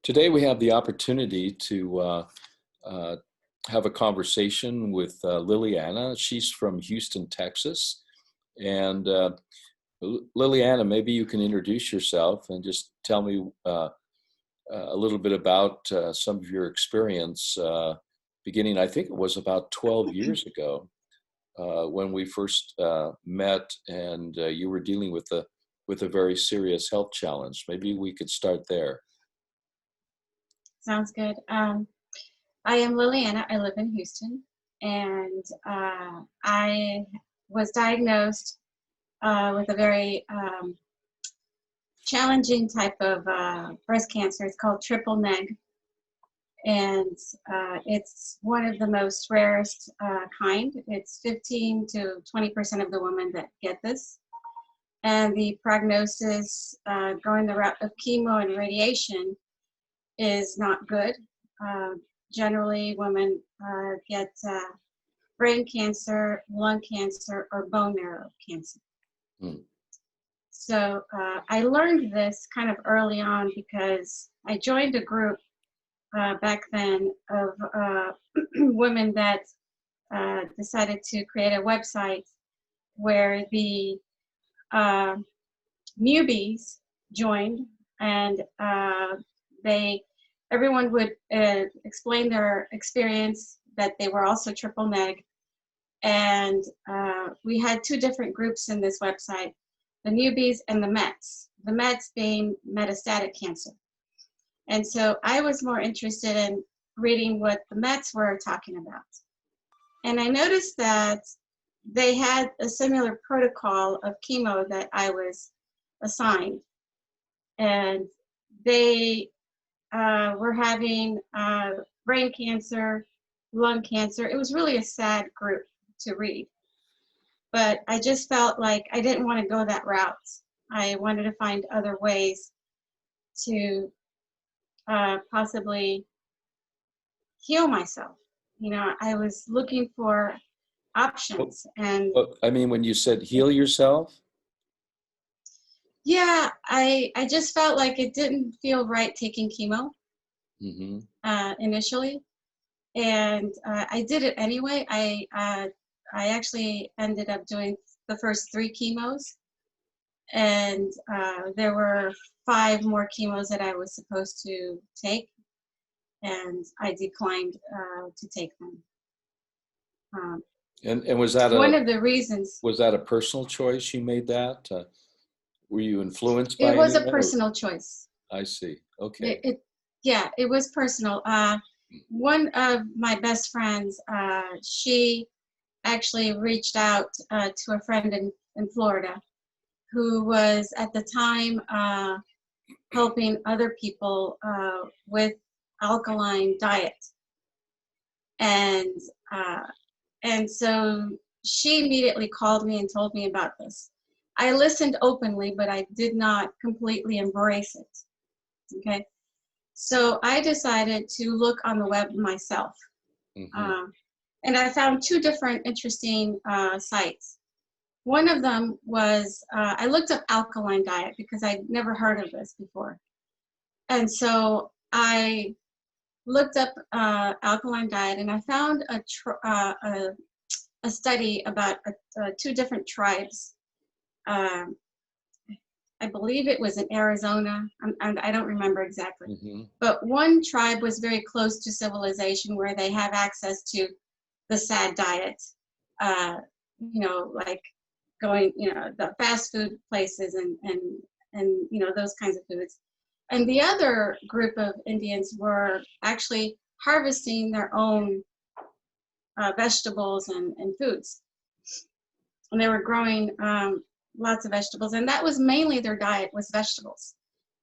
Today we have the opportunity to uh, have a conversation with Liliana. She's from Houston, Texas. And Liliana, maybe you can introduce yourself and just tell me a little bit about some of your experience beginning, I think it was about 12 years ago when we first met and you were dealing with a very serious health challenge. Maybe we could start there. Sounds good. I am Liliana. I live in Houston, and I was diagnosed with a very challenging type of breast cancer. It's called triple neg, and it's one of the most rarest kind. It's 15 to 20% of the women that get this, and the prognosis going the route of chemo and radiation is not good. Generally, women get brain cancer, lung cancer, or bone marrow cancer. Mm. So I learned this kind of early on because I joined a group back then of women that decided to create a website where the newbies joined, and everyone would explain their experience, that they were also triple neg. And we had two different groups in this website, the newbies and the Mets. The Mets being metastatic cancer. And so I was more interested in reading what the Mets were talking about. And I noticed that they had a similar protocol of chemo that I was assigned. And they were having brain cancer, lung cancer. It was really a sad group to read. But I just felt like I didn't want to go that route. I wanted to find other ways to possibly heal myself. You know, I was looking for options. And I mean, when you said heal yourself? Yeah, I just felt like it didn't feel right taking chemo initially. And I did it anyway. I actually ended up doing the first 3 chemos, and there were 5 more chemos that I was supposed to take, and I declined to take them. And was that one of the reasons? Was that a personal choice you made that? Were you influenced by it? It was a anyone, personal choice. I see. Okay. Yeah, it was personal. One of my best friends, she actually reached out to a friend in Florida who was at the time helping other people with alkaline diet. And so she immediately called me and told me about this. I listened openly, but I did not completely embrace it. Okay. So I decided to look on the web myself. And I found 2 different interesting sites. One of them was, I looked up alkaline diet because I'd never heard of this before. And so I looked up alkaline diet, and I found a study about 2 different tribes. I believe it was in Arizona. I don't remember exactly. But one tribe was very close to civilization, where they have access to the SAD diet, you know, like going, you know, the fast food places and you know, those kinds of foods. And the other group of Indians were actually harvesting their own vegetables and foods. And they were growing lots of vegetables, and that was mainly their diet, was vegetables.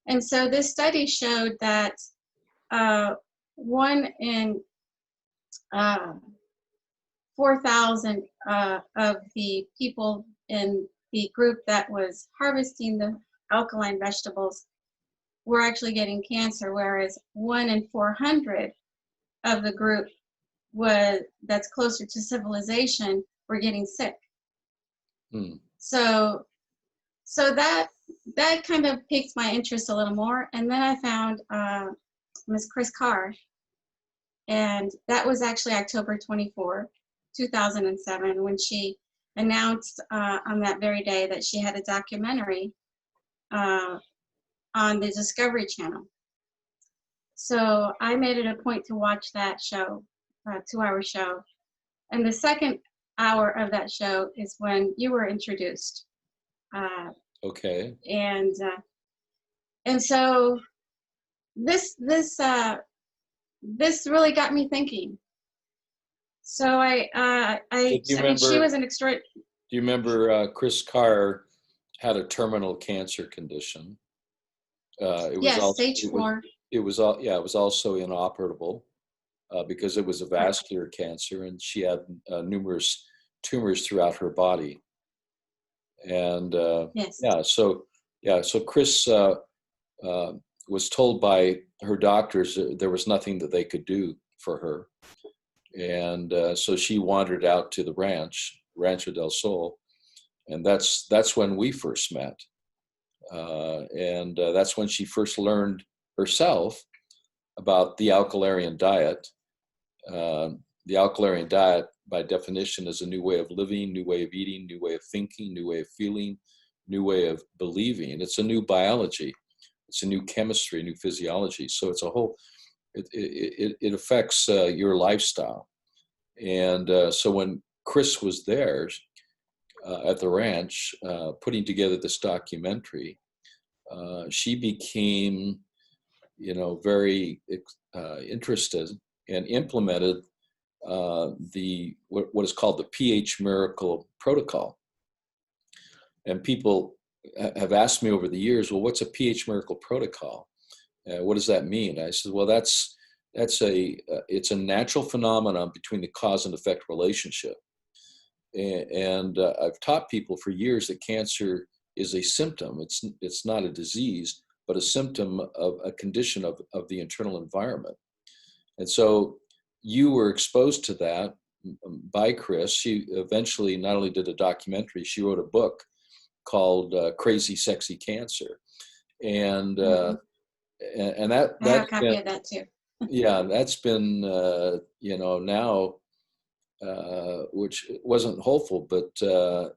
And so this study showed that 1 in 4,000 of the people in the group that was harvesting the alkaline vegetables were actually getting cancer, whereas 1 in 400 of the group that's closer to civilization were getting sick. So that kind of piqued my interest a little more. And then I found Miss Chris Carr, and that was actually October 24, 2007, when she announced on that very day that she had a documentary on the Discovery Channel. So I made it a point to watch that show, 2-hour show. And the second hour of that show is when you were introduced. Okay. And so this really got me thinking. So I mean, she was an extraordinary. Do you remember Chris Carr had a terminal cancer condition? It was Yes, also stage 4. it was also inoperable because it was a vascular cancer, and she had numerous tumors throughout her body. And Yes. so Chris was told by her doctors that there was nothing that they could do for her, and so she wandered out to the Rancho del Sol, and that's when we first met. And that's when she first learned herself about the alkalarian diet. The alkalarian diet, by definition, is a new way of living, new way of eating, new way of thinking, new way of feeling, new way of believing. It's a new biology. It's a new chemistry, new physiology. So it's a whole, it affects your lifestyle. And so when Chris was there at the ranch putting together this documentary, she became, very interested and implemented what is called the pH Miracle Protocol. And people have asked me over the years, well, what's a pH Miracle Protocol? What does that mean? I said, well, it's a natural phenomenon between the cause and effect relationship. And I've taught people for years that cancer is a symptom. It's not a disease, but a symptom of a condition of the internal environment. And so you were exposed to that by Chris. She eventually not only did a documentary, she wrote a book called Crazy Sexy Cancer. And and that I have a copy of that too. Yeah, that's been now, which wasn't hopeful, but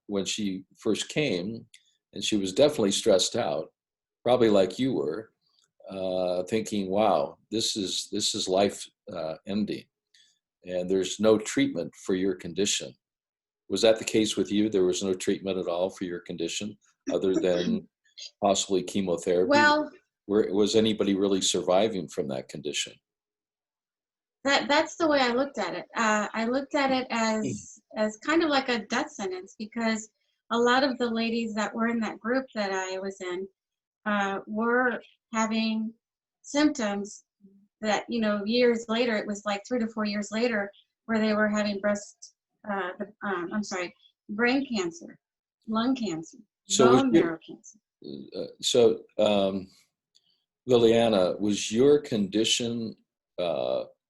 when she first came, and she was definitely stressed out, probably like you were, thinking, wow, this is life ending, and there's no treatment for your condition. Was that the case with you? There was no treatment at all for your condition other than possibly chemotherapy? Well, Was anybody really surviving from that condition? that's the way I looked at it. I looked at it as kind of like a death sentence, because a lot of the ladies that were in that group that I was in were having symptoms that, years later, it was like 3 to 4 years later, where they were having brain cancer, lung cancer, bone marrow cancer. So, Liliana, was your condition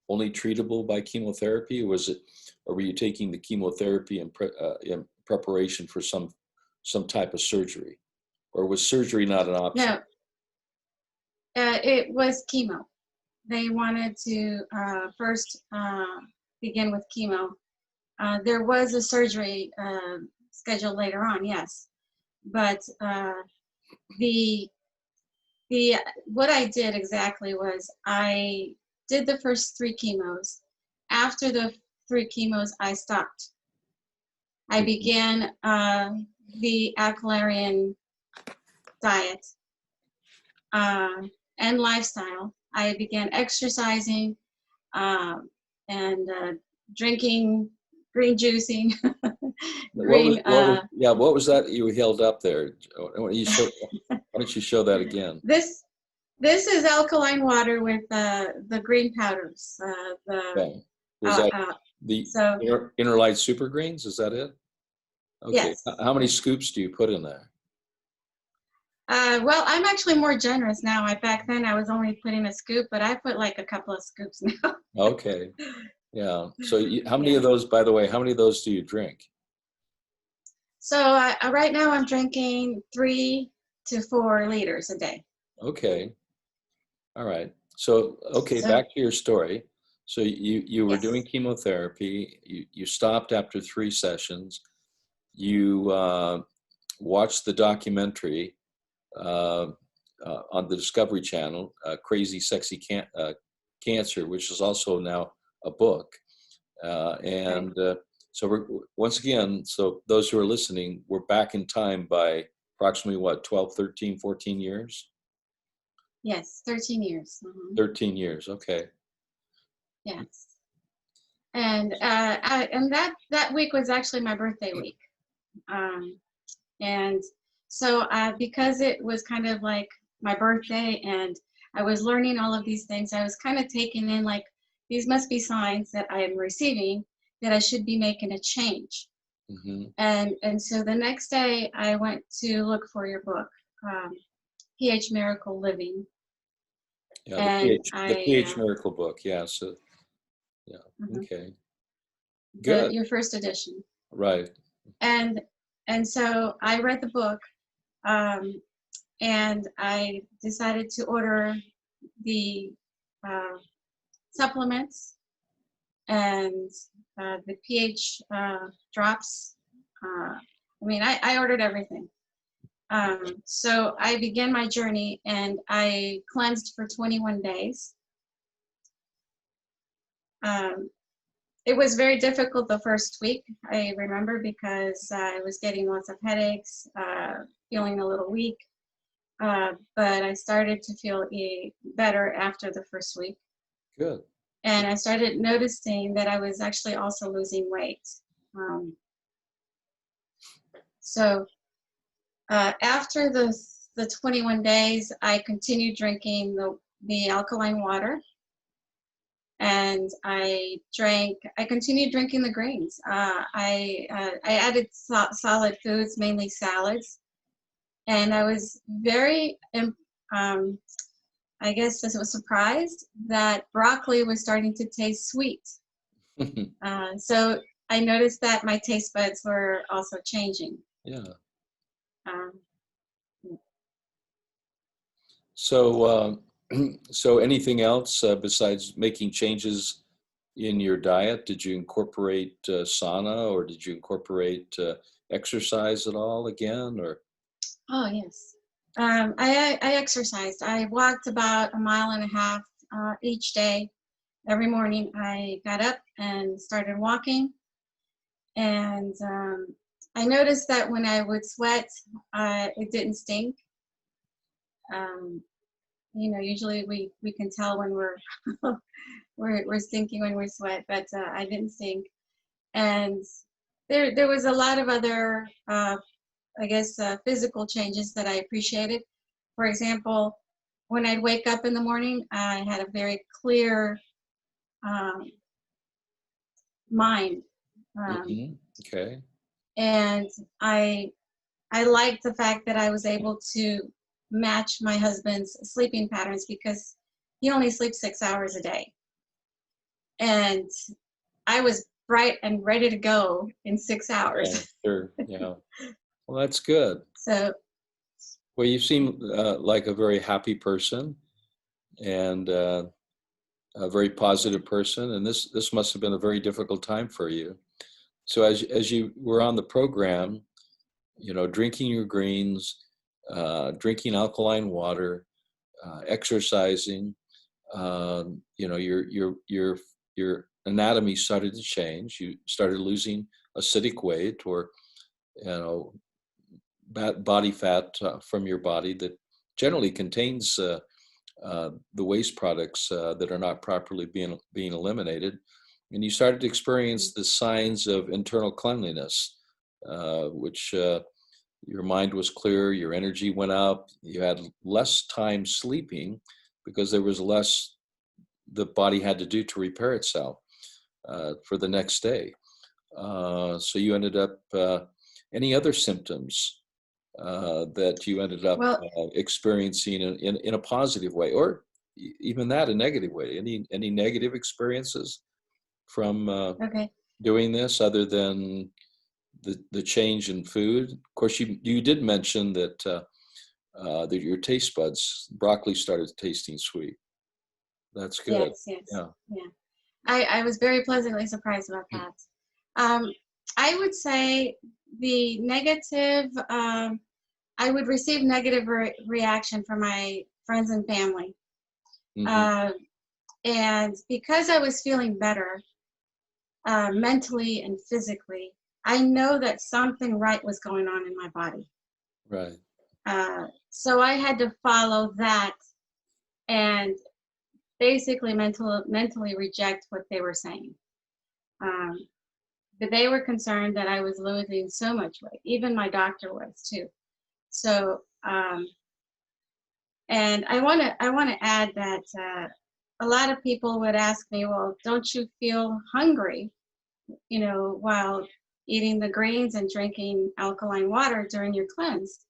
only treatable by chemotherapy, or were you taking the chemotherapy in preparation for some type of surgery, or was surgery not an option? No, it was chemo. They wanted to first begin with chemo. There was a surgery scheduled later on, yes, but what I did exactly was I did the first 3 chemos. After the 3 chemos, I stopped. I began the alkalarian diet and lifestyle. I began exercising and drinking green juicing. What was that you held up there? Why don't you show that again? This is alkaline water with the green powders. Was that the Interlight Super Greens? Is that it? Okay. Yes. How many scoops do you put in there? Well, I'm actually more generous now. Back then I was only putting a scoop, but I put like a couple of scoops now. Okay. Yeah. So how many of those, by the way, how many of those do you drink? So right now I'm drinking 3 to 4 liters a day. Okay. All right. So, okay, So back to your story. So you were doing yes, chemotherapy. You stopped after 3 sessions. You watched the documentary uh, on the Discovery Channel, "Crazy Sexy Cancer," which is also now a book. right. And so once again, so those who are listening, we're back in time by approximately what, 12, 13, 14 years? Yes, 13 years. 13 years, okay. Yes. And that week was actually my birthday week. Um, and so because it was kind of like my birthday and I was learning all of these things, I was kind of taking in like, these must be signs that I am receiving that I should be making a change. Hmm. And so the next day I went to look for your book, um, PH Miracle Living. Yeah, And the I, PH Miracle book. Yeah, so yeah, mhm, okay, the good, your first edition. right. And and so I read the book, um, and I decided to order the uh, supplements and the pH drops. I ordered everything. So I began my journey and I cleansed for 21 days. Um, it was very difficult the first week, I remember, because I was getting lots of headaches, feeling a little weak. But I started to feel better after the first week. Good. And I started noticing that I was actually also losing weight. Um, so after the 21 days, I continued drinking the alkaline water, and I continued drinking the greens. I added solid foods, mainly salads, and I was very I guess I was surprised that broccoli was starting to taste sweet. So I noticed that my taste buds were also changing. Yeah. Um, So, so anything else besides making changes in your diet? Did you incorporate sauna, or did you incorporate exercise at all again? Or oh, yes. I exercised. I walked about a mile and a half each day. Every morning I got up and started walking. And I noticed that when I would sweat, it didn't stink. Um, usually we can tell when we're stinking when we sweat, but I didn't stink. And there was a lot of other I guess physical changes that I appreciated. For example, when I'd wake up in the morning, I had a very clear um, mind, um, hmm. Okay. and I I liked the fact that I was able to match my husband's sleeping patterns because he only sleeps 6 hours a day, and I was bright and ready to go in 6 hours. Yeah, sure. Yeah. Well, that's good. So Well, you seem like a very happy person and a very positive person, and this must have been a very difficult time for you. So as you were on the program, drinking your greens, drinking alkaline water, exercising, your anatomy started to change. You started losing acidic weight, or you know body fat from your body that generally contains the waste products that are not properly being eliminated, and you started to experience the signs of internal cleanliness, which your mind was clear, your energy went up, you had less time sleeping because there was less the body had to do to repair itself for the next day. So you ended up, any other symptoms that you ended up well, experiencing in a positive way, or even that a negative way? Any negative experiences from okay. doing this other than the change in food? Of course, you did mention that that your taste buds, broccoli started tasting sweet. That's good. Yes, yes, Yeah. yeah. I was very pleasantly surprised about that. Um, I would say the negative, I would receive negative reaction from my friends and family. Hmm. Uh, and because I was feeling better mentally and physically, I know that something right was going on in my body. Right. So I had to follow that and basically mentally reject what they were saying. Um, but they were concerned that I was losing so much weight. Even my doctor was too. So, and I want to add that a lot of people would ask me, well, don't you feel hungry, while eating the greens and drinking alkaline water during your cleanse?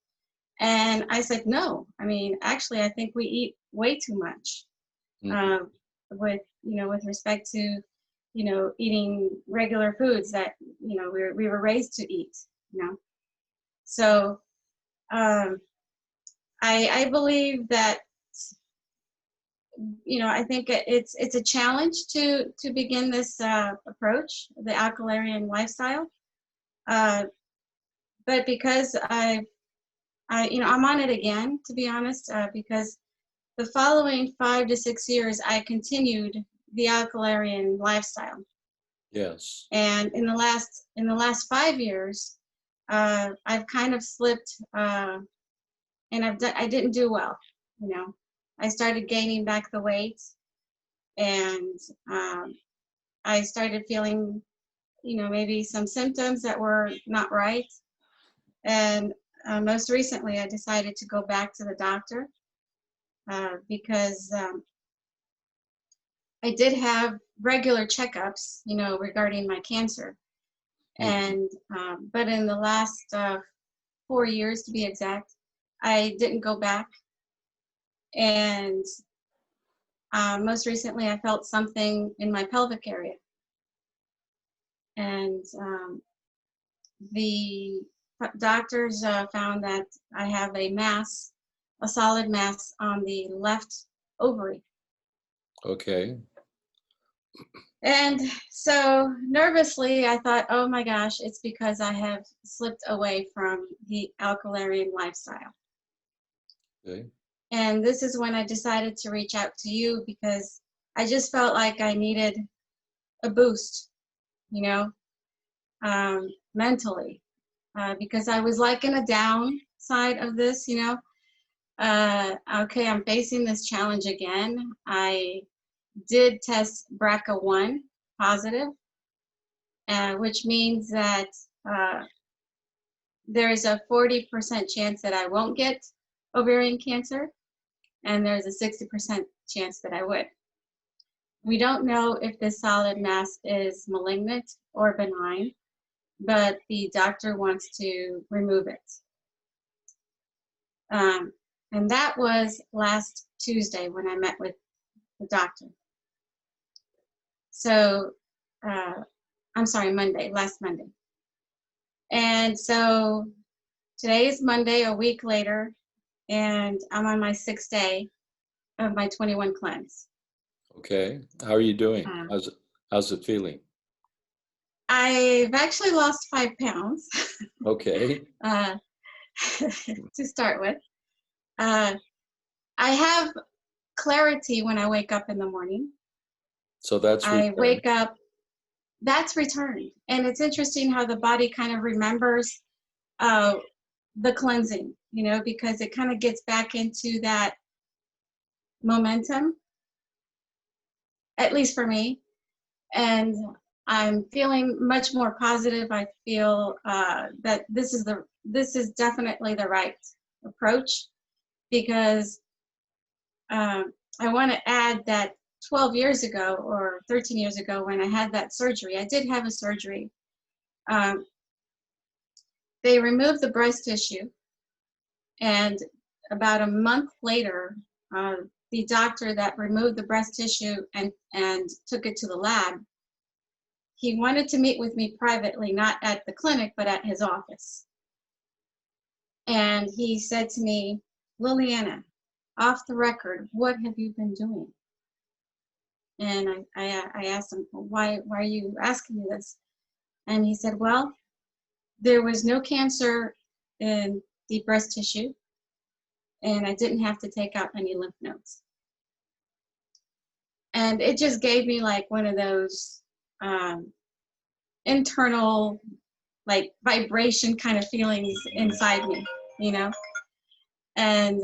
And I said, no. I mean, actually, I think we eat way too much Hmm. uh, with respect to, eating regular foods that, we were raised to eat, you know. So um, I believe that, I think it's a challenge to begin this approach, the alkalarian lifestyle. Uh, but because I'm on it again, to be honest, because the following 5 to 6 years, I continued the alkalarian lifestyle. Yes. And in the last 5 years, I've kind of slipped, and I didn't do well. You know, I started gaining back the weight, and um, I started feeling, maybe some symptoms that were not right. And most recently, I decided to go back to the doctor because I did have regular checkups, regarding my cancer. Hmm. And but in the last 4 years, to be exact, I didn't go back. And most recently, I felt something in my pelvic area, and the doctors found that I have a solid mass on the left ovary. Okay. And so nervously, I thought, oh my gosh, it's because I have slipped away from the alkalarian lifestyle. Okay. And this is when I decided to reach out to you because I just felt like I needed a boost, you know, mentally, because I was like in a down side of this, Okay, I'm facing this challenge again. I did test BRCA1 positive, which means that uh, there's a 40% chance that I won't get ovarian cancer, and there's a 60% chance that I would. We don't know if this solid mass is malignant or benign, but the doctor wants to remove it. Um, and that was last Tuesday when I met with the doctor. So, I'm sorry, last Monday. And so today is Monday, a week later, and I'm on my 6th day of my 21 cleanse. Okay. How are you doing? Uh, How's it feeling? I've actually lost 5 pounds Okay. uh, to start with. Uh, I have clarity when I wake up in the morning. So that's I returned. wake up, that's returned. And it's interesting how the body kind of remembers uh, the cleansing, because it kind of gets back into that momentum, at least for me. And I'm feeling much more positive. I feel that this is definitely the right approach, because I want to add that 12 years ago or 13 years ago, when I had that surgery, I did have a surgery. Um, they removed the breast tissue, and about a month later, the doctor that removed the breast tissue and took it to the lab, he wanted to meet with me privately, not at the clinic, but at his office. And he said to me, Liliana, off the record, what have you been doing? And I asked him, "Well, why are you asking me this?" And he said, "Well, there was no cancer in the breast tissue, and I didn't have to take out any lymph nodes." And it just gave me like one of those um, internal, like vibration kind of feelings inside me, you know. And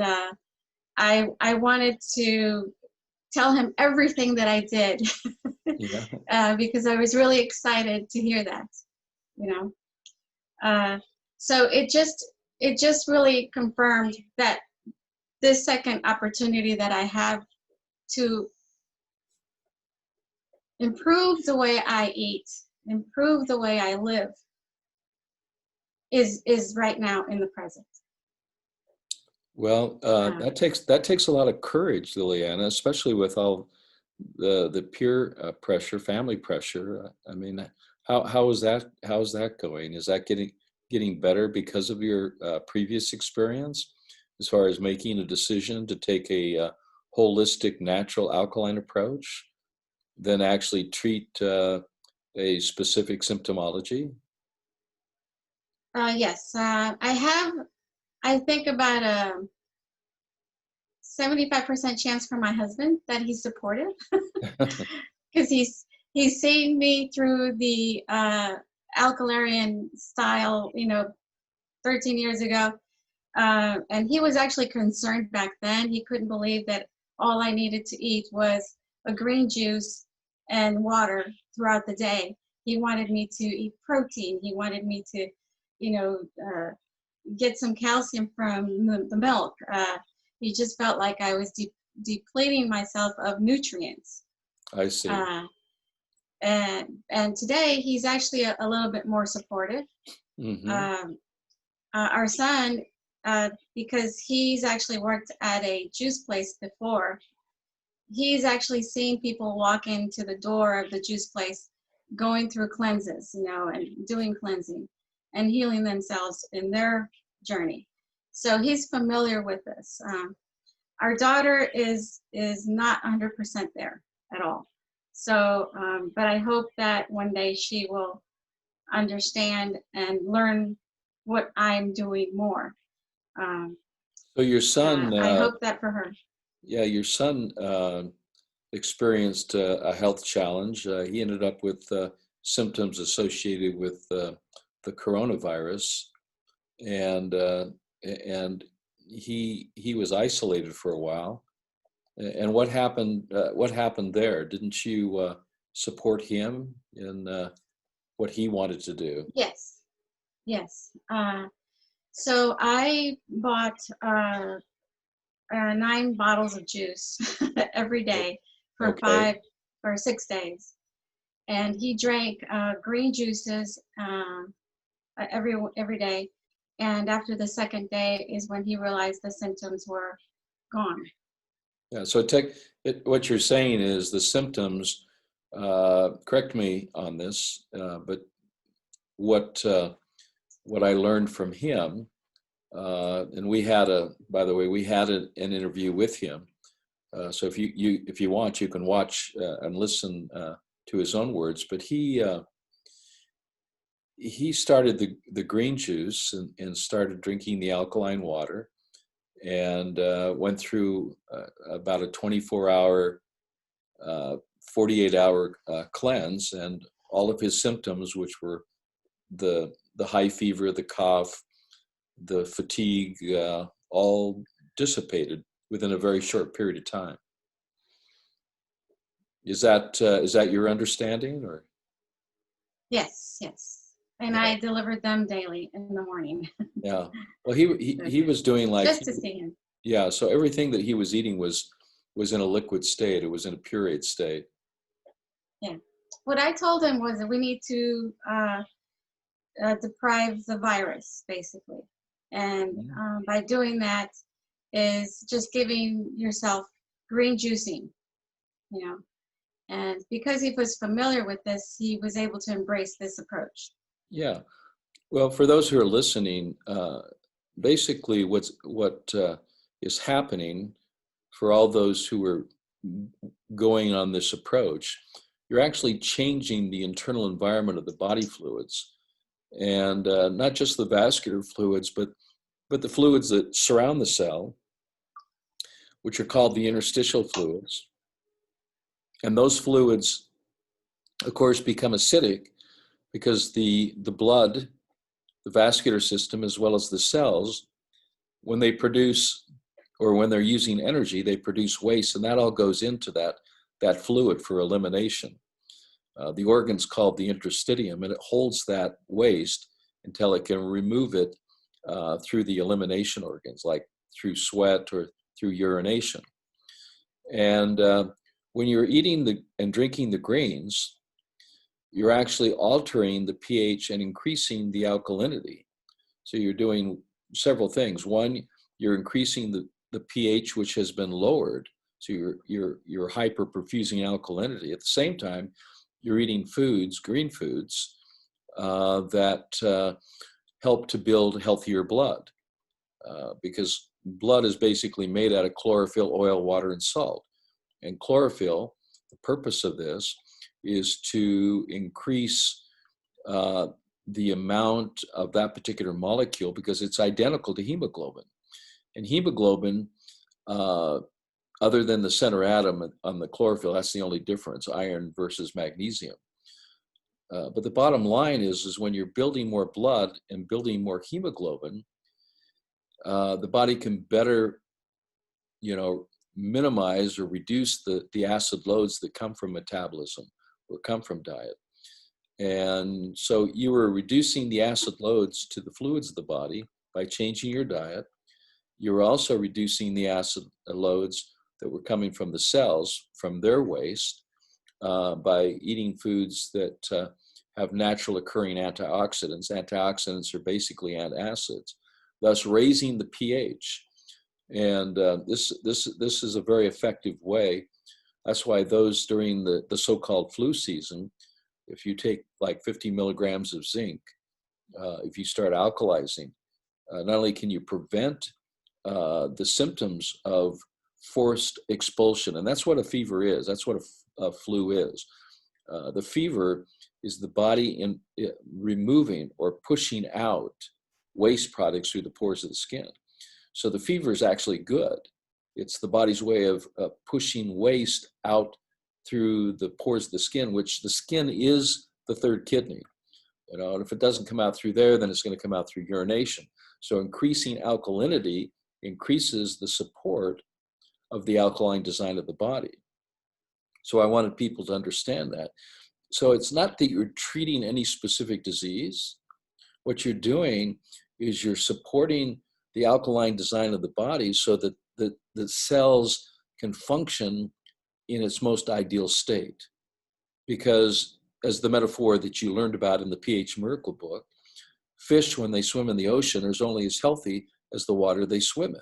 I wanted to tell him everything that I did Yeah. because I was really excited to hear that, you know. So it just really confirmed that this second opportunity that I have to improve the way I eat, improve the way I live, is right now in the present. Well, Uh, that takes a lot of courage, Liliana, especially with all the peer pressure, family pressure. I mean, how is that going? Is that getting better because of your previous experience, as far as making a decision to take a holistic, natural alkaline approach, than actually treat a specific symptomology? yes, I think about a 75% chance for my husband that he's supportive because he's seen me through the alkalarian style, you know, 13 years ago. And he was actually concerned back then. He couldn't believe that all I needed to eat was a green juice and water throughout the day. He wanted me to eat protein. He wanted me to, you know, get some calcium from the milk. He just felt like I was depleting myself of nutrients. I see. Uh, and today he's actually a little bit more supportive. Hmm. Um, our son, because he's actually worked at a juice place before, he's actually seen people walk into the door of the juice place going through cleanses, you know, and doing cleansing and healing themselves in their journey. So he's familiar with this. Our daughter is not 100% there at all. So, but I hope that one day she will understand and learn what I'm doing more. Um, So your son, I hope that for her. yeah, your son experienced a health challenge. He ended up with symptoms associated with the coronavirus, and and he was isolated for a while. And what happened? What happened there? Didn't you support him in what he wanted to do? Yes, yes. So I bought 9 bottles of juice every O- day for Okay. 5 or 6 days, and he drank green juices every day. And after the second day is when he realized the symptoms were gone. Yeah. So what you're saying is the symptoms. Correct me on this, but what what I learned from him, and by the way, we had an interview with him. So if you want, you can watch and listen to his own words. But he started the green juice and started drinking the alkaline water, and went through about a 24-hour, 48-hour cleanse, and all of his symptoms, which were the high fever, the cough, the fatigue, all dissipated within a very short period of time. Is that your understanding, or? Yes, yes. And Yeah, I delivered them daily in the morning. yeah. Well, he was doing like, Just to see him. yeah. So everything that he was eating was in a liquid state. It was in a pureed state. Yeah. What I told him was that we need to deprive the virus, basically. And Mhm. by doing that is just giving yourself green juicing, you know. And because he was familiar with this, he was able to embrace this approach. Yeah. Well, for those who are listening, basically what is happening for all those who were going on this approach, you're actually changing the internal environment of the body fluids, and not just the vascular fluids, but the fluids that surround the cell, which are called the interstitial fluids. And those fluids, of course, become acidic because the blood, the vascular system, as well as the cells, when they produce, or when they're using energy, they produce waste, and that all goes into that fluid for elimination. The organ's called the interstitium, and it holds that waste until it can remove it through the elimination organs, like through sweat or through urination. And when you're eating and drinking the greens, you're actually altering the pH and increasing the alkalinity. So you're doing several things. One, you're increasing the pH, which has been lowered. So you're hyperperfusing alkalinity. At the same time, you're eating foods, green foods, that help to build healthier blood, because blood is basically made out of chlorophyll, oil, water, and salt. And chlorophyll, the purpose of this is to increase the amount of that particular molecule, because it's identical to hemoglobin. And hemoglobin, other than the center atom on the chlorophyll, that's the only difference, iron versus magnesium. But the bottom line is when you're building more blood and building more hemoglobin, the body can better, minimize or reduce the acid loads that come from metabolism or come from diet. And so you were reducing the acid loads to the fluids of the body by changing your diet. You were also reducing the acid loads that were coming from the cells, from their waste, by eating foods that have natural occurring antioxidants. Antioxidants are basically antacids, thus raising the pH. And this is a very effective way. That's why those during the so-called flu season, if you take like 50 milligrams of zinc, if you start alkalizing, not only can you prevent the symptoms of forced expulsion, and that's what a fever is. That's what a flu is. The fever is the body removing or pushing out waste products through the pores of the skin. So the fever is actually good. It's the body's way of pushing waste out through the pores of the skin, which the skin is the third kidney. And if it doesn't come out through there, then it's going to come out through urination. So increasing alkalinity increases the support of the alkaline design of the body. So I wanted people to understand that. So it's not that you're treating any specific disease. What you're doing is you're supporting the alkaline design of the body so that the cells can function in its most ideal state. Because as the metaphor that you learned about in the pH Miracle book, fish, when they swim in the ocean, are only as healthy as the water they swim in.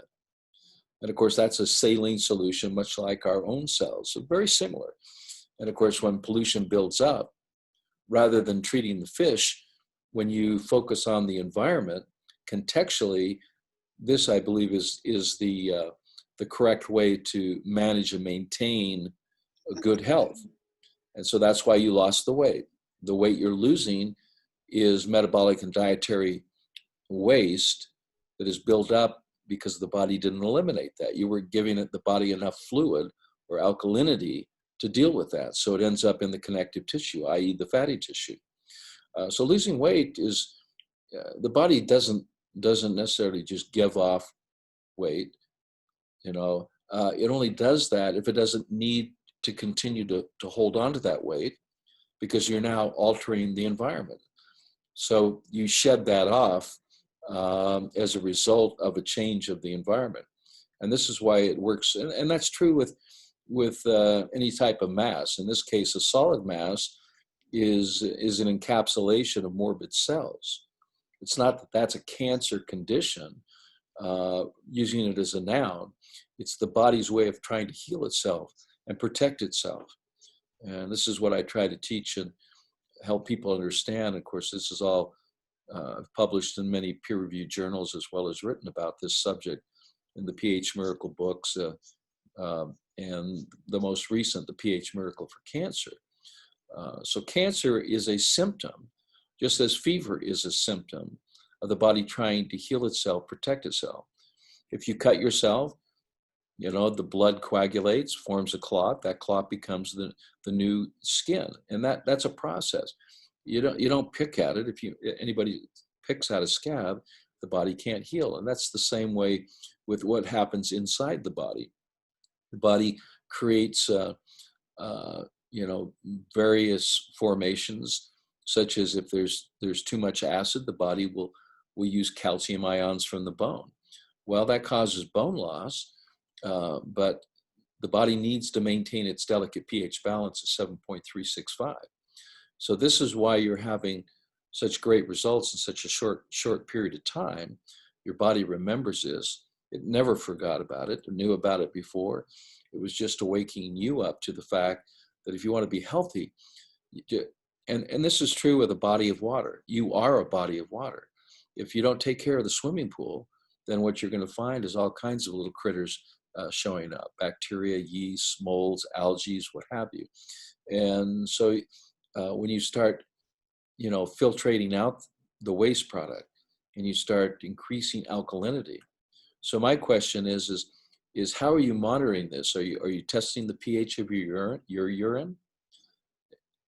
And of course, that's a saline solution, much like our own cells, so very similar. And of course, when pollution builds up, rather than treating the fish, when you focus on the environment, contextually, this, I believe, is the correct way to manage and maintain a good health. And so that's why you lost the weight. The weight you're losing is metabolic and dietary waste that is built up because the body didn't eliminate that. You were giving the body enough fluid or alkalinity to deal with that. So it ends up in the connective tissue, i.e. the fatty tissue. So losing weight is, the body doesn't necessarily just give off weight. It only does that if it doesn't need to continue to hold on to that weight, because you're now altering the environment. So you shed that off as a result of a change of the environment. And this is why it works. And that's true with any type of mass. In this case, a solid mass is an encapsulation of morbid cells. It's not that that's a cancer condition, using it as a noun. It's the body's way of trying to heal itself and protect itself. And this is what I try to teach and help people understand. Of course, this is all published in many peer-reviewed journals, as well as written about this subject in the pH Miracle books and the most recent, the pH miracle for cancer. So cancer is a symptom, just as fever is a symptom of the body trying to heal itself, protect itself. If you cut yourself, the blood coagulates, forms a clot. That clot becomes the new skin, and that's a process. You don't pick at it. If anybody picks at a scab, the body can't heal, and that's the same way with what happens inside the body. The body creates various formations, such as if there's too much acid, the body will use calcium ions from the bone. Well, that causes bone loss, but the body needs to maintain its delicate pH balance of 7.365. So this is why you're having such great results in such a short period of time. Your body remembers this. It never forgot about it or knew about it before. It was just awakening you up to the fact that if you want to be healthy, and this is true with a body of water. You are a body of water. If you don't take care of the swimming pool, then what you're going to find is all kinds of little critters showing up: bacteria, yeast, molds, algae, what have you. And so when you start, filtrating out the waste product and you start increasing alkalinity. So my question is how are you monitoring this? Are you testing the pH of your urine?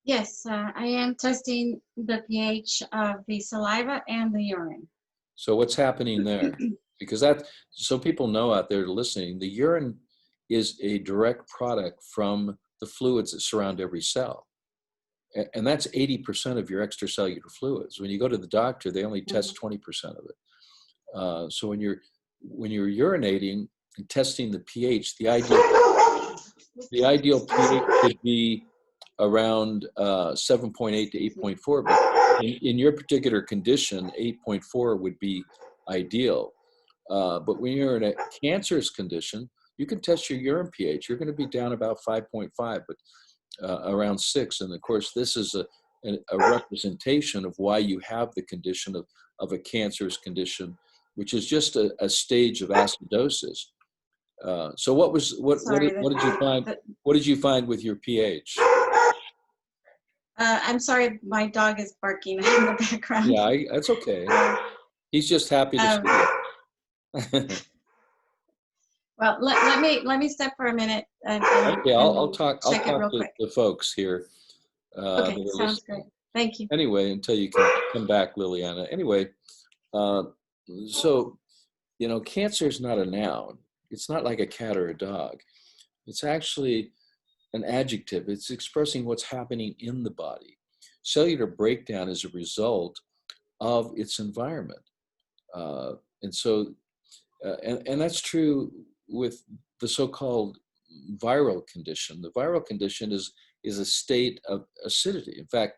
Yes, I am testing the pH of the saliva and the urine. So what's happening there? Because so people know out there listening, the urine is a direct product from the fluids that surround every cell. And that's 80% of your extracellular fluids. When you go to the doctor, they only test 20% of it. So when you're urinating and testing the pH, the ideal pH should be around 7.8 to 8.4. But in your particular condition, 8.4 would be ideal. But when you're in a cancerous condition, you can test your urine pH. You're going to be down about 5.5, but around 6. And of course, this is a representation of why you have the condition of a cancerous condition, which is just a stage of acidosis. So what did you find? What did you find with your pH? I'm sorry, my dog is barking in the background. Yeah, that's okay. He's just happy to see you. Well, let me step for a minute. Okay, I'll talk to the folks here. Okay, sounds great. Thank you. Anyway, until you can come back, Liliana. Anyway, so cancer is not a noun. It's not like a cat or a dog. It's actually an adjective. It's expressing what's happening in the body. Cellular breakdown is a result of its environment. And so, and that's true with the so-called viral condition. The viral condition is a state of acidity. In fact,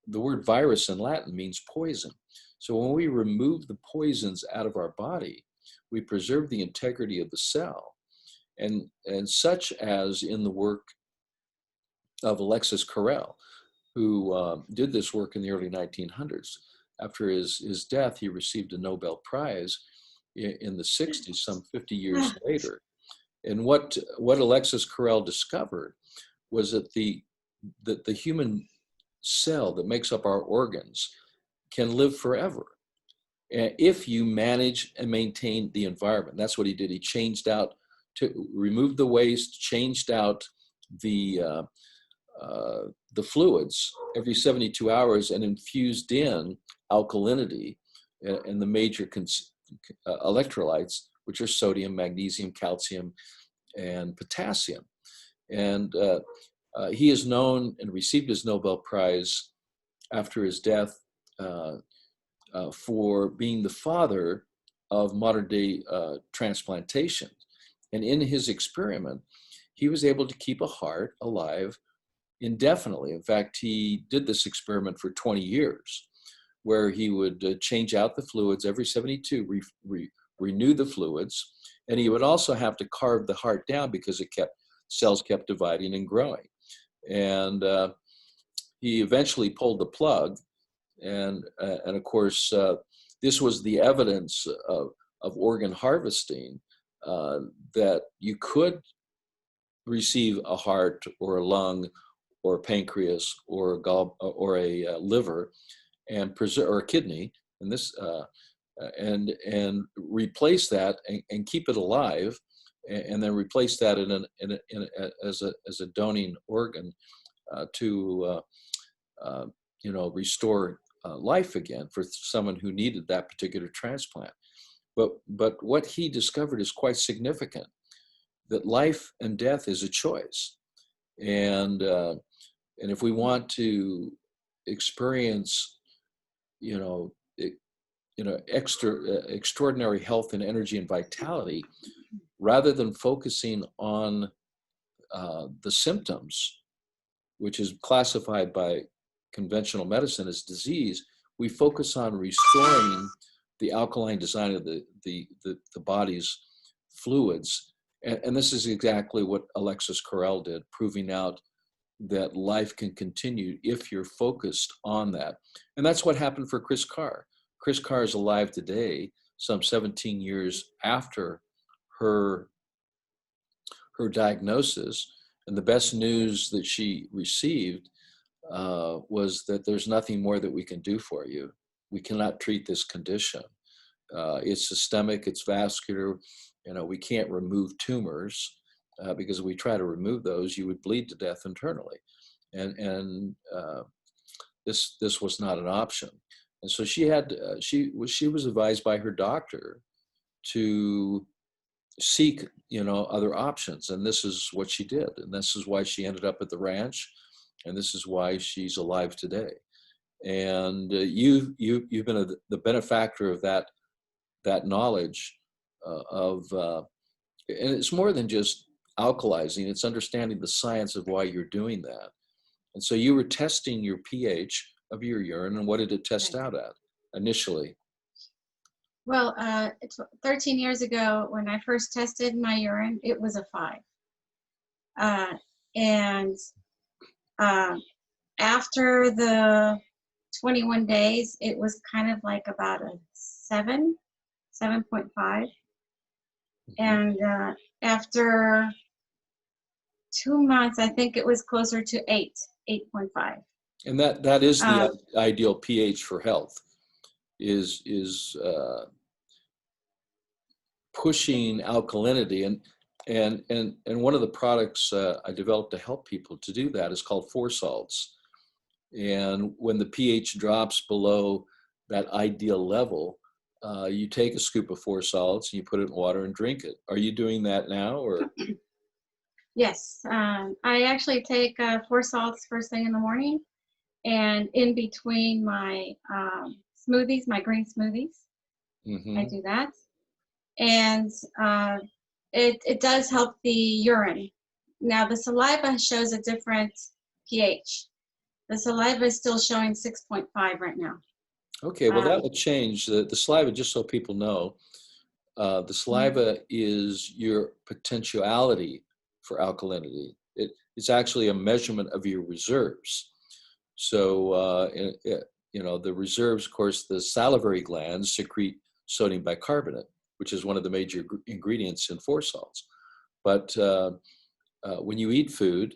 the word virus in Latin means poison. So when we remove the poisons out of our body, we preserve the integrity of the cell. And such as in the work of Alexis Carrel, who did this work in the early 1900s. After his death, he received a Nobel Prize in the 60s, some 50 years later. And what Alexis Carrel discovered was that the human cell that makes up our organs can live forever if you manage and maintain the environment. That's what he did. He changed out to remove the waste, changed out the fluids every 72 hours, and infused in alkalinity and the major electrolytes, which are sodium, magnesium, calcium, and potassium. And he is known and received his Nobel Prize after his death for being the father of modern day transplantation. And in his experiment, he was able to keep a heart alive indefinitely. In fact, he did this experiment for 20 years, where he would change out the fluids every 72, renew the fluids, and he would also have to carve the heart down because cells kept dividing and growing. And he eventually pulled the plug, and of course, this was the evidence of organ harvesting, that you could receive a heart or a lung or a pancreas or a liver and preserve, or a kidney, and this and replace that and keep it alive, and then replace that as a donating organ to restore life again for someone who needed that particular transplant. But what he discovered is quite significant, that life and death is a choice. And if we want to experience, extraordinary health and energy and vitality, rather than focusing on the symptoms, which is classified by conventional medicine as disease, we focus on restoring the alkaline design of the body's fluids. And this is exactly what Alexis Carrel did, proving out that life can continue if you're focused on that. And that's what happened for Chris Carr. Chris Carr is alive today, some 17 years after her diagnosis. And the best news that she received was that there's nothing more that we can do for you. We cannot treat this condition. It's systemic, it's vascular. We can't remove tumors because if we try to remove those, you would bleed to death internally. And this was not an option. And so she was advised by her doctor to seek other options, and this is what she did, and this is why she ended up at the ranch, and this is why she's alive today. And you've been the benefactor of that knowledge and it's more than just alkalizing, it's understanding the science of why you're doing that. And so you were testing your pH of your urine, and what did it test out at initially? Well, 13 years ago, when I first tested my urine, it was a 5. And after the 21 days, it was kind of like about a 7.5. Mm-hmm. And after 2 months, I think it was closer to 8.5. And that is the ideal pH for health, is pushing alkalinity. And one of the products I developed to help people to do that is called 4 salts. And when the pH drops below that ideal level, you take a scoop of 4 salts and you put it in water and drink it. Are you doing that now, or? Yes, I actually take 4 salts first thing in the morning, and in between my smoothies, my green smoothies. Mm-hmm. I do that. And it does help the urine. Now, the saliva shows a different pH. The saliva is still showing 6.5 right now. Okay, well, that will change. The saliva, just so people know, the saliva is your potentiality for alkalinity. It's actually a measurement of your reserves. So, the reserves, of course, the salivary glands secrete sodium bicarbonate, which is one of the major ingredients in 4 salts. But when you eat food,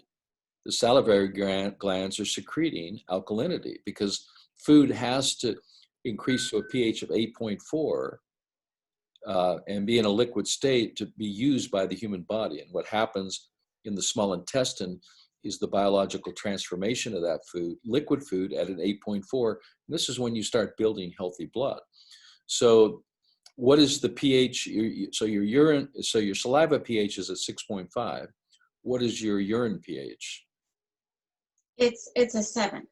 the salivary glands are secreting alkalinity, because food has to increase to a pH of 8.4 and be in a liquid state to be used by the human body. And what happens in the small intestine is the biological transformation of that food, liquid food, at an 8.4. And this is when you start building healthy blood. So what is the pH? So your saliva pH is at 6.5. What is your urine pH? It's a 7.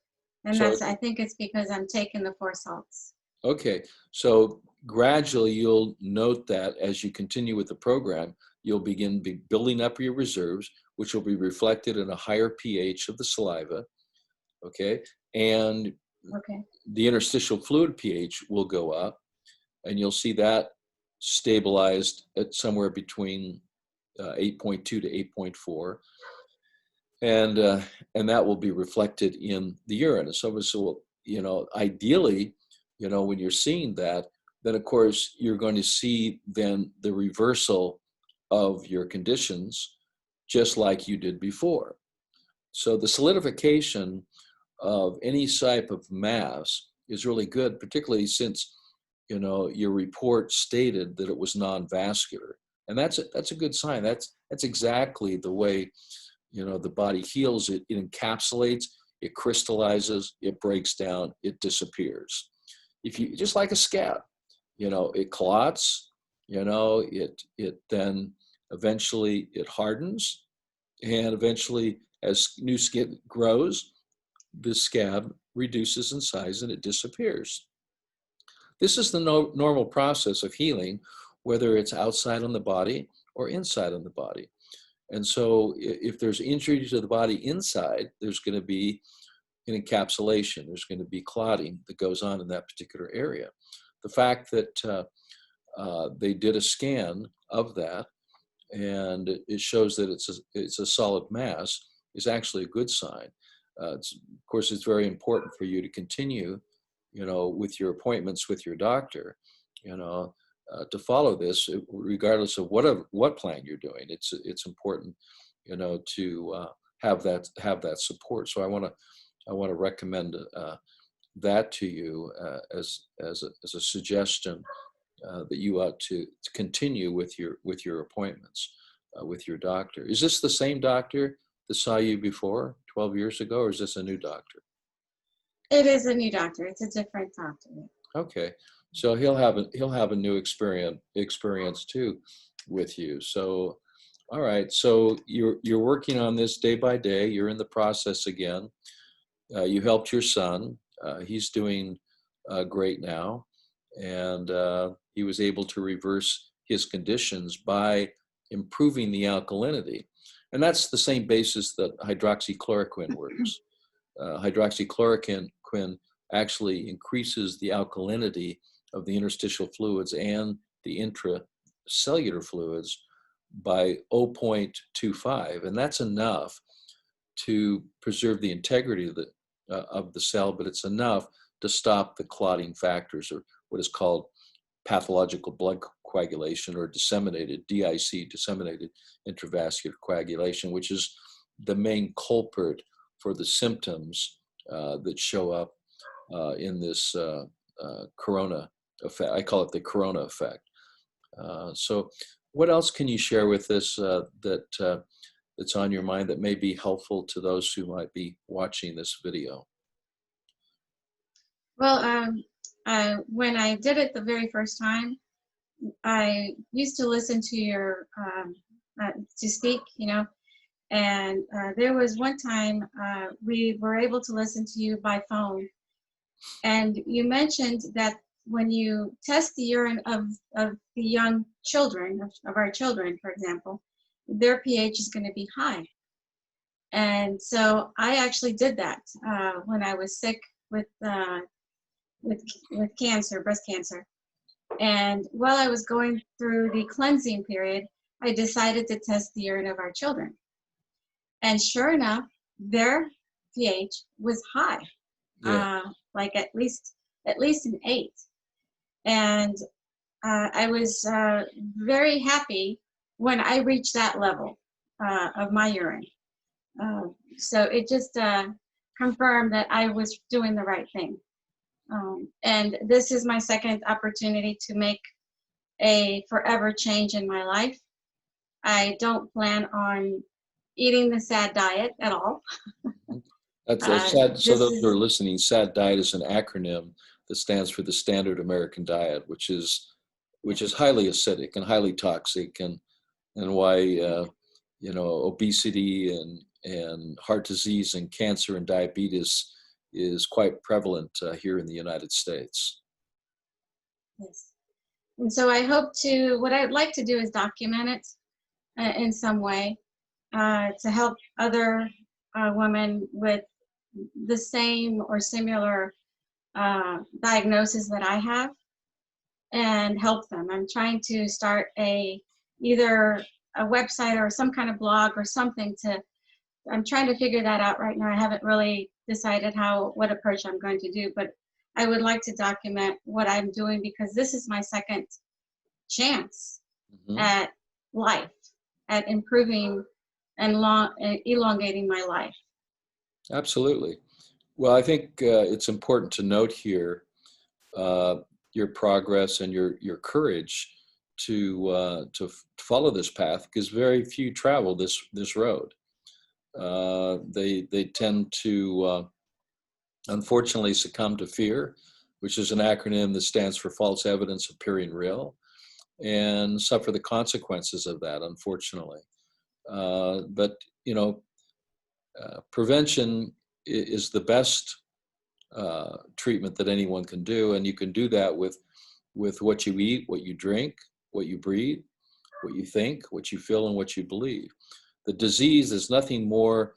And I think it's because I'm taking the 4 salts. Okay. So gradually you'll note that as you continue with the program, you'll begin building up your reserves, which will be reflected in a higher pH of the saliva. Okay. And the interstitial fluid pH will go up, and you'll see that stabilized at somewhere between 8.2 to 8.4. And that will be reflected in the urine. And so ideally, when you're seeing that, then of course you're going to see then the reversal of your conditions just like you did before. So the solidification of any type of mass is really good, particularly since, you know, your report stated that it was non-vascular. And that's a good sign. That's exactly the way, you know, the body heals. It encapsulates, it crystallizes, it breaks down, it disappears. If you, just like a scab, you know, it clots, you know, it then eventually it hardens, and eventually as new skin grows, the scab reduces in size and it disappears. This is the normal process of healing, whether it's outside on the body or inside on the body. And so if there's injury to the body inside, there's going to be an encapsulation. There's going to be clotting that goes on in that particular area. The fact that they did a scan of that and it shows that it's a solid mass is actually a good sign. Of course, it's very important for you to continue, you know, with your appointments with your doctor, you know, to follow this, regardless of what plan you're doing. It's important, you know, to have that support. So I want to recommend that to you as a suggestion that you ought to continue with your appointments with your doctor. Is this the same doctor that saw you before 12 years ago, or is this a new doctor? It is a new doctor. It's a different doctor. Okay, so he'll have a new experience too with you. So, all right. So you're working on this day by day. You're in the process again. You helped your son. He's doing great now, and he was able to reverse his conditions by improving the alkalinity. And that's the same basis that hydroxychloroquine works. Hydroxychloroquine actually increases the alkalinity of the interstitial fluids and the intracellular fluids by 0.25, and that's enough to preserve the integrity of the cell, but it's enough to stop the clotting factors, or what is called pathological blood coagulation, or disseminated, DIC, disseminated intravascular coagulation, which is the main culprit for the symptoms that show up in this corona effect. I call it the corona effect. So what else can you share with us that's on your mind that may be helpful to those who might be watching this video? Well, when I did it the very first time, I used to listen to your to speak, you know, and there was one time we were able to listen to you by phone, and you mentioned that when you test the urine of the young children, of our children, for example, their pH is going to be high. And so I actually did that when I was sick with cancer, breast cancer. And while I was going through the cleansing period, I decided to test the urine of our children. And sure enough, their pH was high, like at least an 8. And I was very happy when I reached that level of my urine. So it just confirmed that I was doing the right thing. And this is my second opportunity to make a forever change in my life. I don't plan on eating the SAD diet at all. That's SAD. So those who are listening, SAD diet is an acronym that stands for the Standard American Diet, which is highly acidic and highly toxic, and why you know, obesity and heart disease and cancer and diabetes is quite prevalent here in the United States. Yes. And so I hope what I'd like to do is document it in some way to help other women with the same or similar diagnosis that I have, and help them. I'm trying to start either a website or some kind of blog or something I'm trying to figure that out right now. I haven't really decided what approach I'm going to do, but I would like to document what I'm doing, because this is my second chance at life, at improving and elongating my life. Absolutely. Well, I think it's important to note here your progress and your courage to follow this path, because very few travel this road. They tend to unfortunately succumb to fear, which is an acronym that stands for false evidence appearing real, and suffer the consequences of that, unfortunately. But you know, prevention is the best treatment that anyone can do, and you can do that with what you eat, what you drink, what you breathe, what you think, what you feel, and what you believe. The disease is nothing more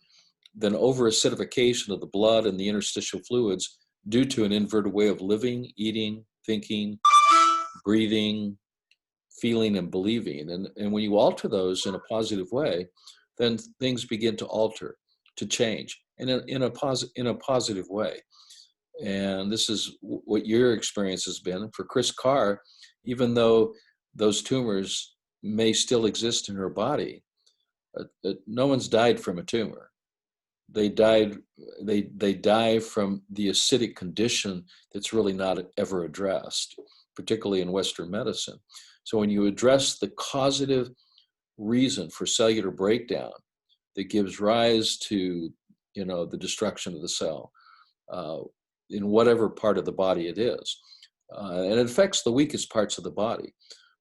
than over-acidification of the blood and the interstitial fluids due to an inverted way of living, eating, thinking, breathing, feeling, and believing. And when you alter those in a positive way, then things begin to alter, to change, and in a positive way. And this is what your experience has been. For Chris Carr, even though those tumors may still exist in her body, no one's died from a tumor. They die from the acidic condition that's really not ever addressed, particularly in Western medicine. So when you address the causative reason for cellular breakdown that gives rise to, the destruction of the cell, in whatever part of the body it is, and it affects the weakest parts of the body.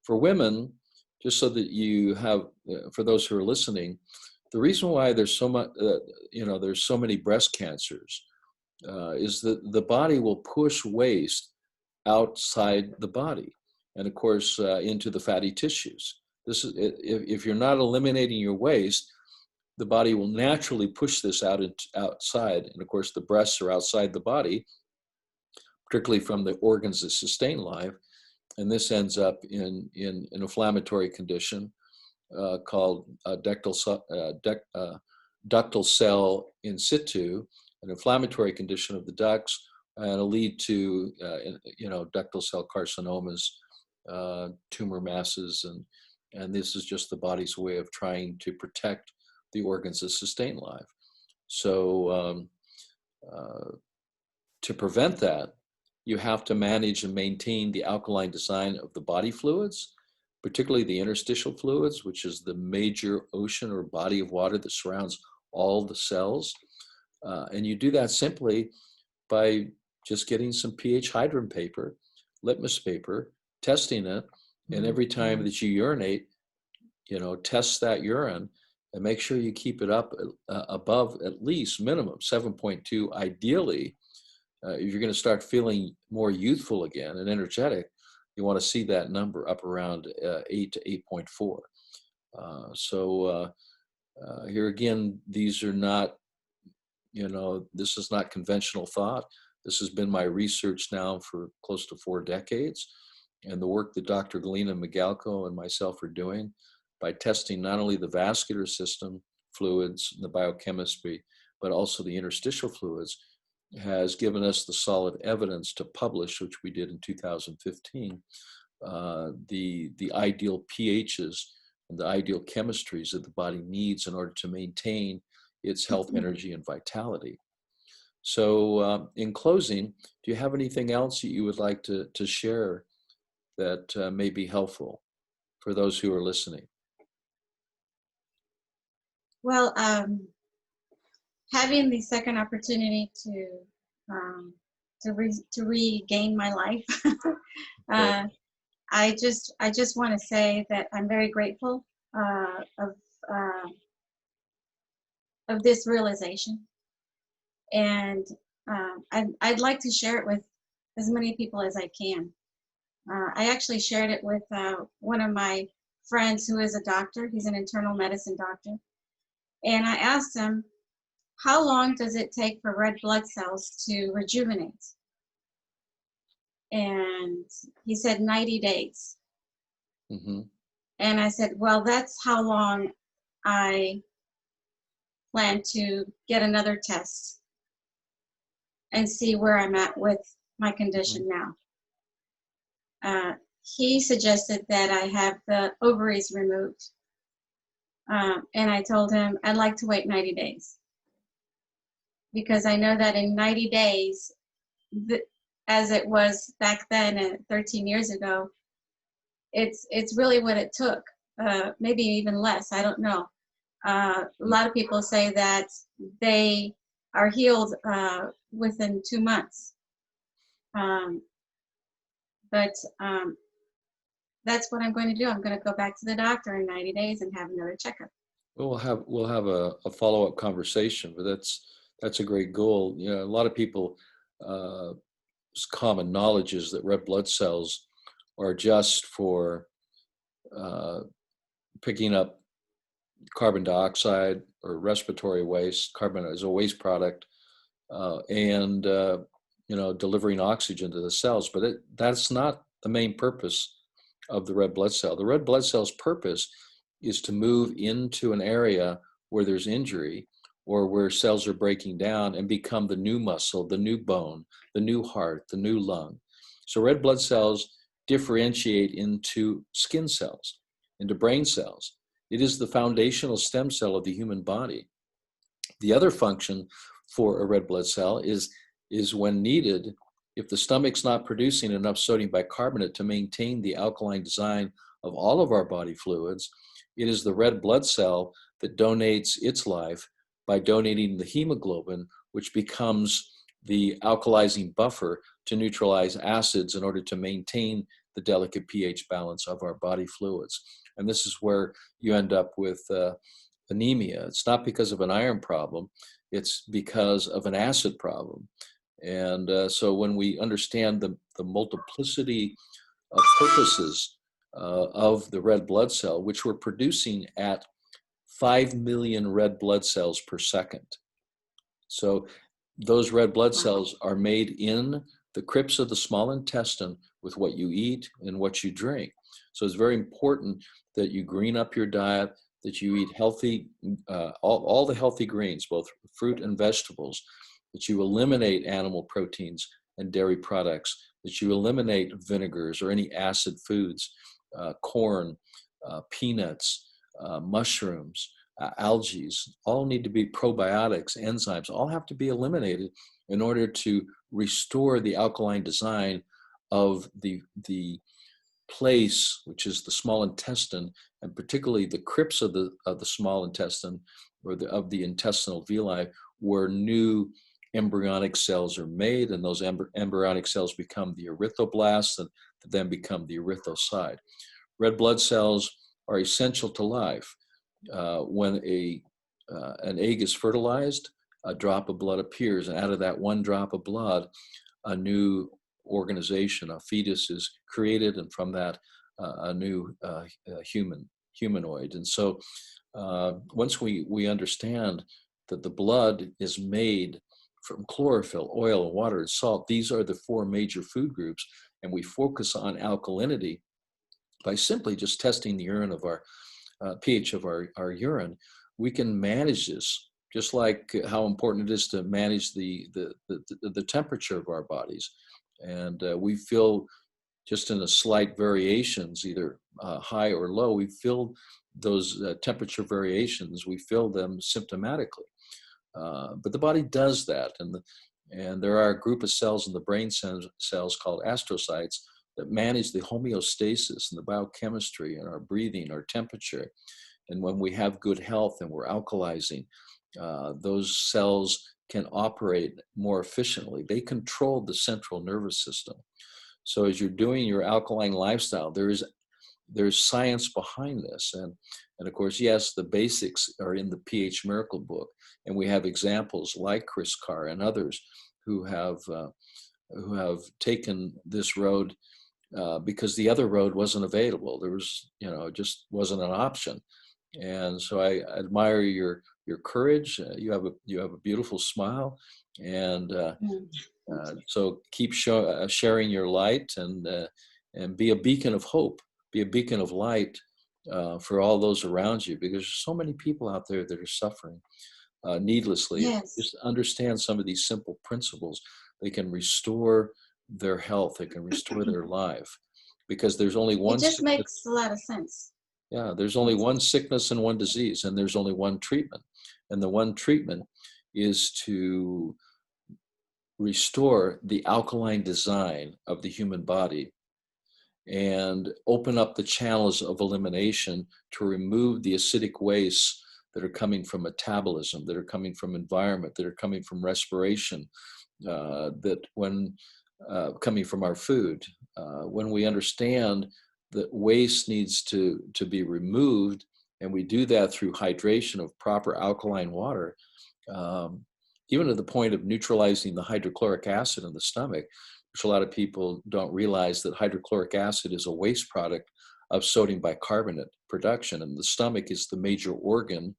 For women, just so that you have, for those who are listening, the reason why there's so much, there's so many breast cancers, is that the body will push waste outside the body, and of course into the fatty tissues. This is, if you're not eliminating your waste, the body will naturally push this outside, and of course the breasts are outside the body, particularly from the organs that sustain life, and this ends up in an inflammatory condition called ductal cell in situ, an inflammatory condition of the ducts, and it'll lead to ductal cell carcinomas, tumor masses, and this is just the body's way of trying to protect the organs that sustain life. So to prevent that, you have to manage and maintain the alkaline design of the body fluids, particularly the interstitial fluids, which is the major ocean or body of water that surrounds all the cells. And you do that simply by just getting some pH hydrant paper, litmus paper, testing it, and every time that you urinate, test that urine and make sure you keep it up above at least minimum 7.2. Ideally, if you're going to start feeling more youthful again and energetic, you want to see that number up around 8 to 8.4. So here again, these are not, this is not conventional thought. This has been my research now for close to 4 decades. And the work that Dr. Galina Migalko and myself are doing by testing not only the vascular system fluids, the biochemistry, but also the interstitial fluids, has given us the solid evidence to publish, which we did in 2015, the ideal pHs and the ideal chemistries that the body needs in order to maintain its health, energy, and vitality. So in closing, do you have anything else that you would like to share that may be helpful for those who are listening? Well, having the second opportunity to regain my life, I just want to say that I'm very grateful of this realization, and I'd like to share it with as many people as I can. I actually shared it with one of my friends who is a doctor. He's an internal medicine doctor. And I asked him, how long does it take for red blood cells to rejuvenate? And he said 90 days. Mm-hmm. And I said, well, that's how long I plan to get another test and see where I'm at with my condition now. He suggested that I have the ovaries removed. And I told him I'd like to wait 90 days because I know that in 90 days, as it was back then, 13 years ago, it's really what it took, maybe even less. I don't know. A lot of people say that they are healed within 2 months, um, but that's what I'm going to do. I'm going to go back to the doctor in 90 days and have another checkup. We'll have a follow-up conversation, but that's a great goal. You know, a lot of people, it's common knowledge is that red blood cells are just for uh, picking up carbon dioxide or respiratory waste. Carbon is a waste product, and delivering oxygen to the cells. But that's not the main purpose of the red blood cell. The red blood cell's purpose is to move into an area where there's injury or where cells are breaking down and become the new muscle, the new bone, the new heart, the new lung. So red blood cells differentiate into skin cells, into brain cells. It is the foundational stem cell of the human body. The other function for a red blood cell is when needed, if the stomach's not producing enough sodium bicarbonate to maintain the alkaline design of all of our body fluids, it is the red blood cell that donates its life by donating the hemoglobin, which becomes the alkalizing buffer to neutralize acids in order to maintain the delicate pH balance of our body fluids. And this is where you end up with anemia. It's not because of an iron problem, it's because of an acid problem. And so when we understand the multiplicity of purposes of the red blood cell, which we're producing at 5 million red blood cells per second. So those red blood cells are made in the crypts of the small intestine with what you eat and what you drink. So it's very important that you green up your diet, that you eat healthy, all the healthy greens, both fruit and vegetables, that you eliminate animal proteins and dairy products, that you eliminate vinegars or any acid foods, corn, peanuts, mushrooms, algae, all need to be probiotics, enzymes, all have to be eliminated in order to restore the alkaline design of the place, which is the small intestine, and particularly the crypts of the small intestine or of the intestinal villi, where new embryonic cells are made, and those embryonic cells become the erythroblasts and then become the erythrocyte. Red blood cells are essential to life. When an egg is fertilized, a drop of blood appears, and out of that one drop of blood, a new organization, a fetus is created, and from that, a new humanoid. And so once we understand that the blood is made from chlorophyll, oil, water, and salt, these are the four major food groups, and we focus on alkalinity by simply just testing the urine of our pH of our urine, we can manage this, just like how important it is to manage the temperature of our bodies. And we feel just in a slight variations, either high or low, we feel those temperature variations, we feel them symptomatically. But the body does that. And there are a group of cells in the brain cells called astrocytes that manage the homeostasis and the biochemistry and our breathing, our temperature. And when we have good health and we're alkalizing, those cells can operate more efficiently. They control the central nervous system. So as you're doing your alkaline lifestyle, there's science behind this. And of course, yes, the basics are in the pH Miracle book. And we have examples like Chris Carr and others who have taken this road because the other road wasn't available. There was, it just wasn't an option. And so I admire your courage. You have a beautiful smile, and so keep sharing your light and be a beacon of hope, be a beacon of light for all those around you, because there's so many people out there that are suffering needlessly. Yes. Just understand some of these simple principles. They can restore their health. They can restore their life, because there's only one. It just makes a lot of sense. Yeah, there's only one sickness and one disease, and there's only one treatment. And the one treatment is to restore the alkaline design of the human body and open up the channels of elimination to remove the acidic wastes that are coming from metabolism, that are coming from environment, that are coming from respiration, that when coming from our food. When we understand that waste needs to be removed, and we do that through hydration of proper alkaline water, even to the point of neutralizing the hydrochloric acid in the stomach, which a lot of people don't realize that hydrochloric acid is a waste product of sodium bicarbonate production. And the stomach is the major organ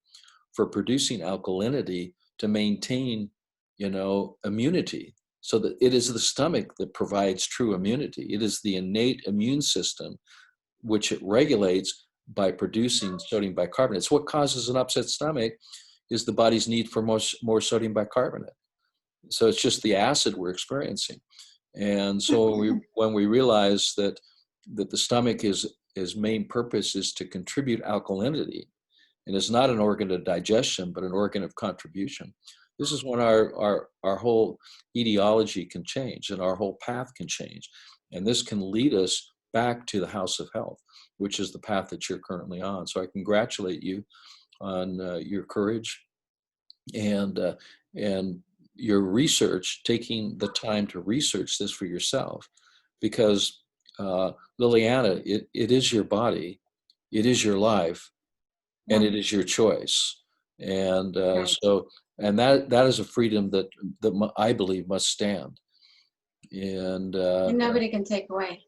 for producing alkalinity to maintain, immunity. So that it is the stomach that provides true immunity. It is the innate immune system, which it regulates by producing sodium bicarbonate. It's what causes an upset stomach is the body's need for more sodium bicarbonate. So it's just the acid we're experiencing. And so when we realize that the stomach is main purpose is to contribute alkalinity, and is not an organ of digestion, but an organ of contribution, this is when our whole etiology can change and our whole path can change. And this can lead us back to the house of health, which is the path that you're currently on. So I congratulate you on your courage and your research, taking the time to research this for yourself, because Liliana, it is your body, it is your life, and it is your choice. And Right. and that is a freedom that I believe must stand. And nobody can take away.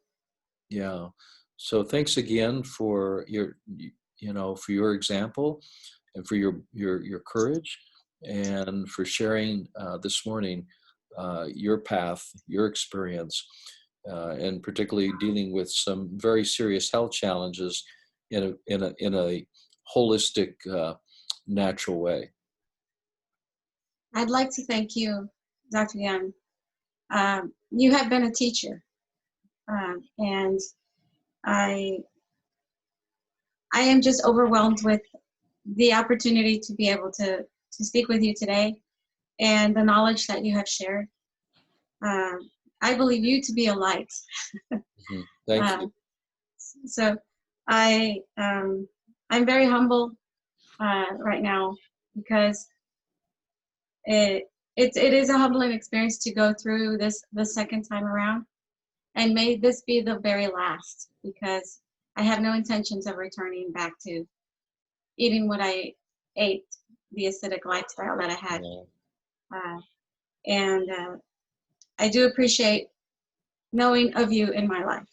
yeah. So thanks again for for your example and for your courage, and for sharing this morning your path, your experience, and particularly dealing with some very serious health challenges in a holistic, natural way. I'd like to thank you, Dr. Young. You have been a teacher, and I am just overwhelmed with the opportunity to be able to speak with you today, and the knowledge that you have shared. I believe you to be a light. Mm-hmm. Thank you. So I'm very humble right now, because it is a humbling experience to go through this the second time around, and may this be the very last, because I have no intentions of returning back to eating what I ate, the acidic lifestyle that I had. And I do appreciate knowing of you in my life.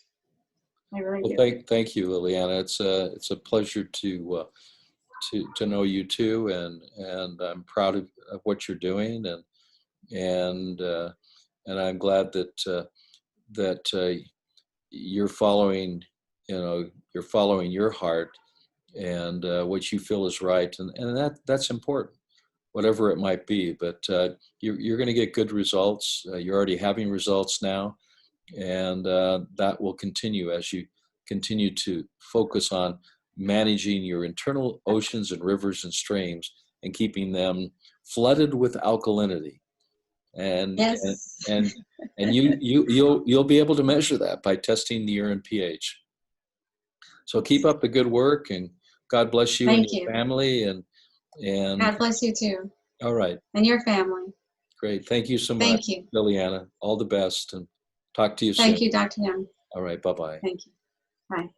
I really do. Thank you, Liliana. It's a pleasure to know you too, and I'm proud of what you're doing, and I'm glad that you're following your heart and what you feel is right, and that's important, whatever it might be. But you're going to get good results. You're already having results now, and that will continue as you continue to focus on managing your internal oceans and rivers and streams and keeping them flooded with alkalinity. And yes. and you'll be able to measure that by testing the urine pH. So keep up the good work, and God bless you and your family, and God bless you too. All right. And your family. Great. Thank you so much. Thank you, Liliana. All the best, and talk to you soon. Thank you, Dr. Young. All right. Bye-bye. Thank you. Bye.